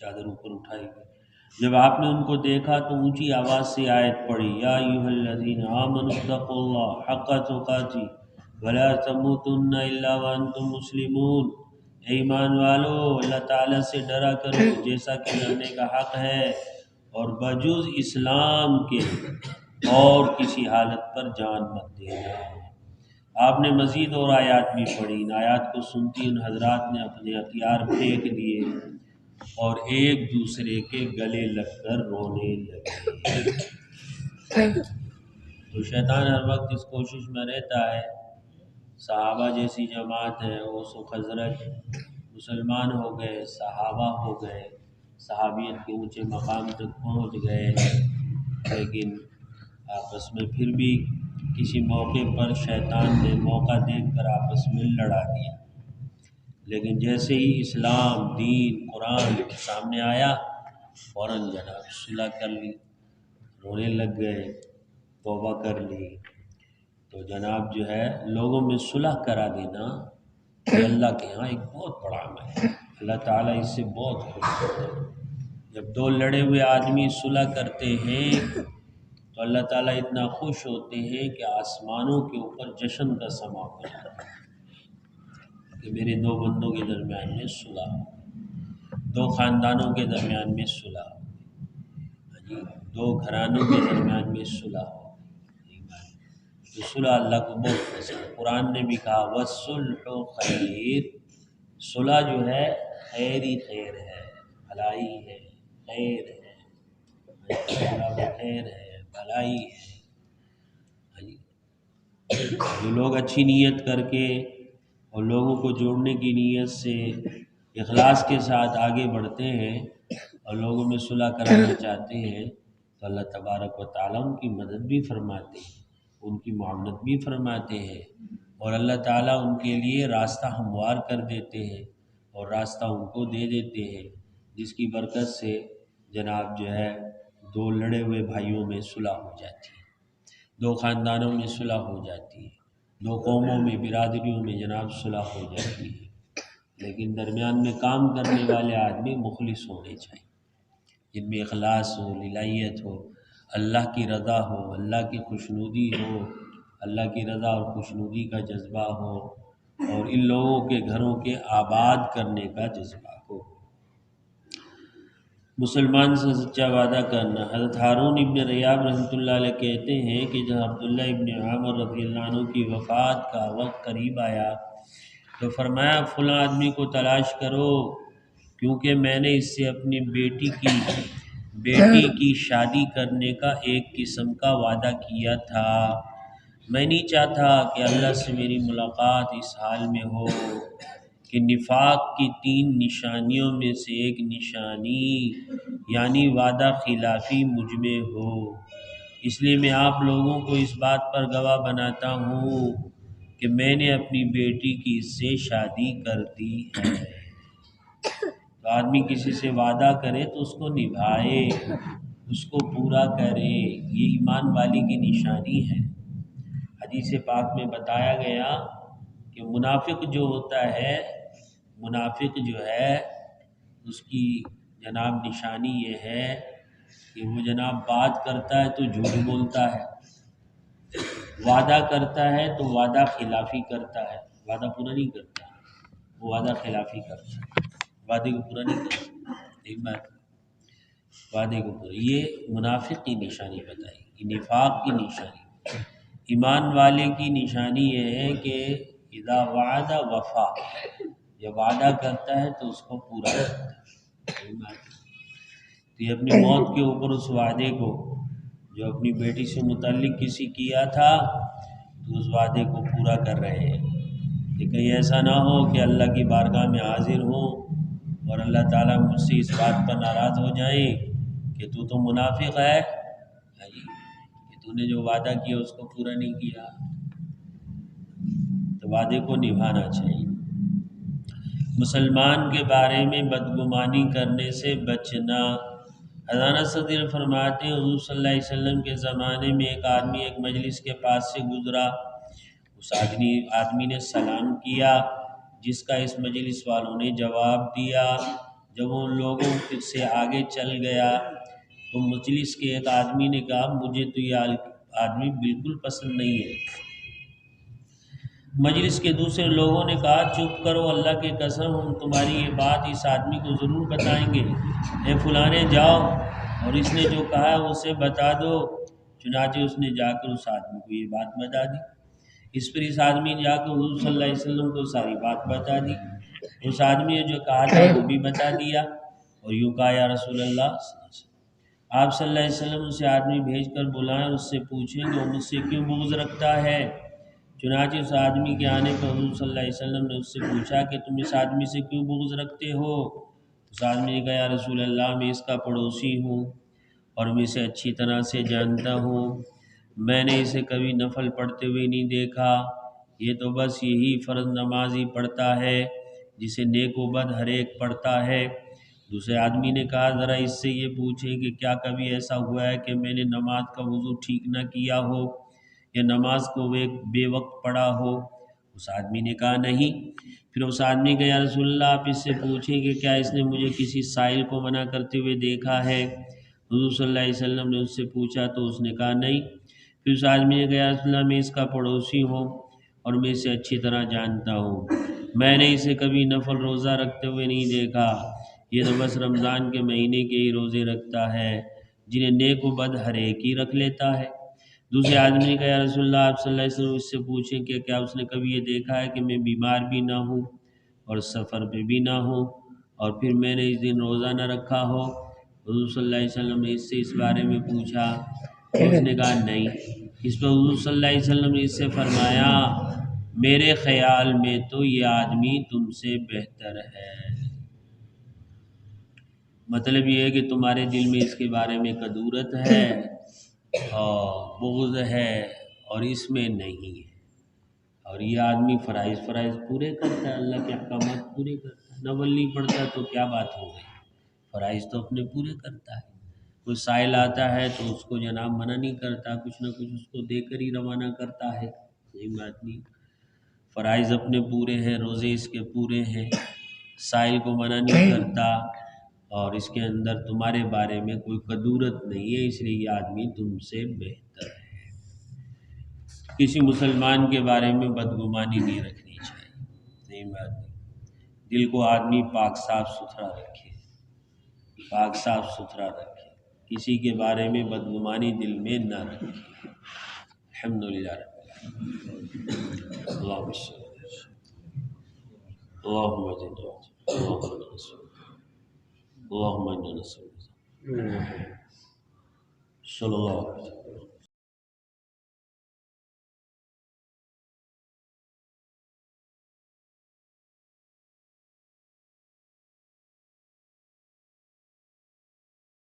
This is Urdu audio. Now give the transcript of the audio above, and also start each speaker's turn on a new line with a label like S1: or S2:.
S1: چادر اوپر اٹھائی گئی۔ جب آپ نے ان کو دیکھا تو اونچی آواز سے آیت پڑھی، یا ایھا الذین آمنوا اتقوا اللہ حق تقاتہ ولا تموتن الا وانتم مسلمون، اے ایمان والو اللہ تعالیٰ سے ڈرا کرو جیسا کہ ڈرنے کا حق ہے، اور بجز اسلام کے اور کسی حالت پر جان مت دینا۔ آپ نے مزید اور آیات بھی پڑھی، ان آیات کو سنتی ان حضرات نے اپنے ہتھیار پھینک دیے اور ایک دوسرے کے گلے لگ کر رونے لگے۔ تو شیطان ہر وقت اس کوشش میں رہتا ہے، صحابہ جیسی جماعت ہے، اوس و خزرج مسلمان ہو گئے، صحابہ ہو گئے، صحابیت کے اونچے مقام تک پہنچ گئے، لیکن آپس میں پھر بھی کسی موقع پر شیطان نے موقع دیکھ کر آپس میں لڑا دیا۔ لیکن جیسے ہی اسلام، دین، قرآن سامنے آیا، فوراً جناب صلح کر لی، رونے لگ گئے، توبہ کر لی۔ تو جناب جو ہے لوگوں میں صلح کرا دینا یہ اللہ کے ہاں ایک بہت بڑا عمل ہے، اللہ تعالیٰ اس سے بہت خوش ہوتا ہے۔ جب دو لڑے ہوئے آدمی صلح کرتے ہیں تو اللہ تعالیٰ اتنا خوش ہوتے ہیں کہ آسمانوں کے اوپر جشن کا سما ہو جاتا ہے کہ میرے دو بندوں کے درمیان میں صلح ہو، دو خاندانوں کے درمیان میں صلح ہو، دو گھرانوں کے درمیان میں صلح ہو۔ تو صلح اللہ کو بہت پسند ہے۔ قرآن نے بھی کہا وَالصُّلْحُ خیر، صلح جو ہے خیر ہی خیر ہے، بھلائی ہے، خیر ہے، خیر ہے، بھلائی ہے۔ جو لوگ اچھی نیت کر کے اور لوگوں کو جوڑنے کی نیت سے اخلاص کے ساتھ آگے بڑھتے ہیں اور لوگوں میں صلح کرانا چاہتے ہیں تو اللہ تبارک و تعالیٰ ان کی مدد بھی فرماتے ہیں، ان کی معاونت بھی فرماتے ہیں، اور اللہ تعالیٰ ان کے لیے راستہ ہموار کر دیتے ہیں اور راستہ ان کو دے دیتے ہیں، جس کی برکت سے جناب جو ہے دو لڑے ہوئے بھائیوں میں صلح ہو جاتی ہے، دو خاندانوں میں صلح ہو جاتی ہے، دو قوموں میں، برادریوں میں جناب صلح ہو جاتی ہے۔ لیکن درمیان میں کام کرنے والے آدمی مخلص ہونے چاہیے، جن میں اخلاص ہو، للہیت ہو، اللہ کی رضا ہو، اللہ کی خوشنودی ہو، اللہ کی رضا اور خوشنودی کا جذبہ ہو، اور ان لوگوں کے گھروں کے آباد کرنے کا جذبہ ہو۔ مسلمان سے سچا وعدہ کرنا۔ حضرت ہارون ابن ریاب رحمۃ اللہ علیہ کہتے ہیں کہ جب عبداللہ ابن عامر رضی اللہ عنہ کی وفات کا وقت قریب آیا تو فرمایا فلاں آدمی کو تلاش کرو، کیونکہ میں نے اس سے اپنی بیٹی کی شادی کرنے کا ایک قسم کا وعدہ کیا تھا۔ میں نہیں چاہتا کہ اللہ سے میری ملاقات اس حال میں ہو کہ نفاق کی 3 نشانیوں میں سے ایک نشانی یعنی وعدہ خلافی مجھ میں ہو، اس لیے میں آپ لوگوں کو اس بات پر گواہ بناتا ہوں کہ میں نے اپنی بیٹی کی اس سے شادی کر دی ہے۔ تو آدمی کسی سے وعدہ کرے تو اس کو نبھائے، اس کو پورا کرے، یہ ایمان والی کی نشانی ہے۔ حدیث پاک میں بتایا گیا کہ منافق جو ہوتا ہے، منافق جو ہے اس کی جناب نشانی یہ ہے کہ وہ جناب بات کرتا ہے تو جھوٹ بولتا ہے، وعدہ کرتا ہے تو وعدہ خلافی کرتا ہے، وعدہ پورا نہیں کرتا، وہ وعدہ خلافی کرتا ہے، وعدے کو پورا نہیں کرتا، ایک بات وعدے کو پورا، یہ منافق کی نشانی بتائی، یہ نفاق کی نشانی۔ ایمان والے کی نشانی یہ ہے کہ اذا وعد وفا، جب وعدہ کرتا ہے تو اس کو پورا کرتا ہے۔ تو یہ اپنی موت کے اوپر اس وعدے کو جو اپنی بیٹی سے متعلق کسی کیا تھا تو اس وعدے کو پورا کر رہے ہیں کہ کہیں ایسا نہ ہو کہ اللہ کی بارگاہ میں حاضر ہوں اور اللہ تعالیٰ مجھ سے اس بات پر ناراض ہو جائیں کہ تو منافق ہے، کہ تو نے جو وعدہ کیا اس کو پورا نہیں کیا۔ تو وعدے کو نبھانا چاہیے۔ مسلمان کے بارے میں بدگمانی کرنے سے بچنا۔ حضرت انس رضی اللہ عنہ فرماتے ہیں حضور صلی اللہ علیہ وسلم کے زمانے میں ایک آدمی ایک مجلس کے پاس سے گزرا، اس آدمی نے سلام کیا جس کا اس مجلس والوں نے جواب دیا، جب وہ ان لوگوں سے آگے چل گیا تو مجلس کے ایک آدمی نے کہا مجھے تو یہ آدمی بالکل پسند نہیں ہے۔ مجلس کے دوسرے لوگوں نے کہا چپ کرو، اللہ کی قسم ہم تمہاری یہ بات اس آدمی کو ضرور بتائیں گے، اے فلانے جاؤ اور اس نے جو کہا ہے اسے بتا دو۔ چنانچہ اس نے جا کر اس آدمی کو یہ بات بتا دی۔ اس پر اس آدمی نے جا کر حضور صلی اللہ علیہ وسلم کو ساری بات بتا دی۔ اس آدمی نے جو کہا تھا وہ بھی بتا دیا اور یوں کہا یا رسول اللہ صلی اللہ علیہ وسلم، آپ صلی اللہ علیہ وسلم اسے آدمی بھیج کر بلائیں، اس سے پوچھیں کہ وہ مجھ سے کیوں بغض رکھتا ہے۔ چنانچہ اس آدمی کے آنے پر حضور صلی اللہ علیہ وسلم نے اس سے پوچھا کہ تم اس آدمی سے کیوں بغض رکھتے ہو؟ اس آدمی نے کہا یا رسول اللہ میں اس کا پڑوسی ہوں اور میں اسے اچھی طرح سے جانتا ہوں، میں نے اسے کبھی نفل پڑھتے ہوئے نہیں دیکھا، یہ تو بس یہی فرض نماز ہی پڑھتا ہے جسے نیک و بد ہر ایک پڑھتا ہے۔ دوسرے آدمی نے کہا ذرا اس سے یہ پوچھیں کہ کیا کبھی ایسا ہوا ہے کہ میں نے نماز کا وضو ٹھیک نہ کیا ہو یا نماز کو بے وقت پڑھا ہو؟ اس آدمی نے کہا نہیں۔ پھر اس آدمی کا یا رسول اللہ آپ اس سے پوچھیں کہ کیا اس نے مجھے کسی سائل کو منع کرتے ہوئے دیکھا ہے؟ حضور صلی اللہ علیہ وسلم نے اس سے پوچھا تو اس نے کہا نہیں۔ پھر اس آدمی نے کہا یا رسول اللہ میں اس کا پڑوسی ہوں اور میں اسے اچھی طرح جانتا ہوں، میں نے اسے کبھی نفل روزہ رکھتے ہوئے نہیں دیکھا، یہ تو بس رمضان کے مہینے کے ہی روزے رکھتا ہے جنہیں نیک و بد ہر ایک ہی رکھ لیتا ہے۔ دوسرے آدمی نے کہا یا رسول اللہ آپ صلی اللہ علیہ وسلم اس سے پوچھیں کہ کیا اس نے کبھی یہ دیکھا ہے کہ میں بیمار بھی نہ ہوں اور سفر پہ بھی نہ ہوں اور پھر میں نے اس دن روزہ نہ رکھا ہو؟ حضور صلی اللہ علیہ وسلم نے اس سے اس بارے میں پوچھا، اس نے کہا نہیں۔ اس پر حضور صلی اللہ علیہ وسلم نے اس سے فرمایا میرے خیال میں تو یہ آدمی تم سے بہتر ہے، مطلب یہ ہے کہ تمہارے دل میں اس کے بارے میں کدورت ہے اور بغض ہے اور اس میں نہیں ہے، اور یہ آدمی فرائض پورے کرتا ہے، اللہ کے احکامات پورے کرتا ہے، نفل نہیں پڑھتا تو کیا بات ہو گئی، فرائض تو اپنے پورے کرتا ہے۔ کوئی سائل آتا ہے تو اس کو جناب منع نہیں کرتا، کچھ نہ کچھ اس کو دے کر ہی روانہ کرتا ہے، یہ بات نہیں، فرائض اپنے پورے ہیں، روزے اس کے پورے ہیں، سائل کو منع نہیں کرتا اور اس کے اندر تمہارے بارے میں کوئی کدورت نہیں ہے، اس لیے یہ آدمی تم سے بہتر ہے۔ کسی مسلمان کے بارے میں بدگمانی نہیں رکھنی چاہیے، نہیں بات نہیں، دل کو آدمی پاک صاف ستھرا رکھے، پاک صاف ستھرا رکھے، کسی کے بارے میں بدگمانی دل میں نہ رکھے۔ الحمدللہ رب العالمین، اللہم صل اللہم اجد اللہم نصر اللہم انا نسألک صلی اللہ علیہ وسلم۔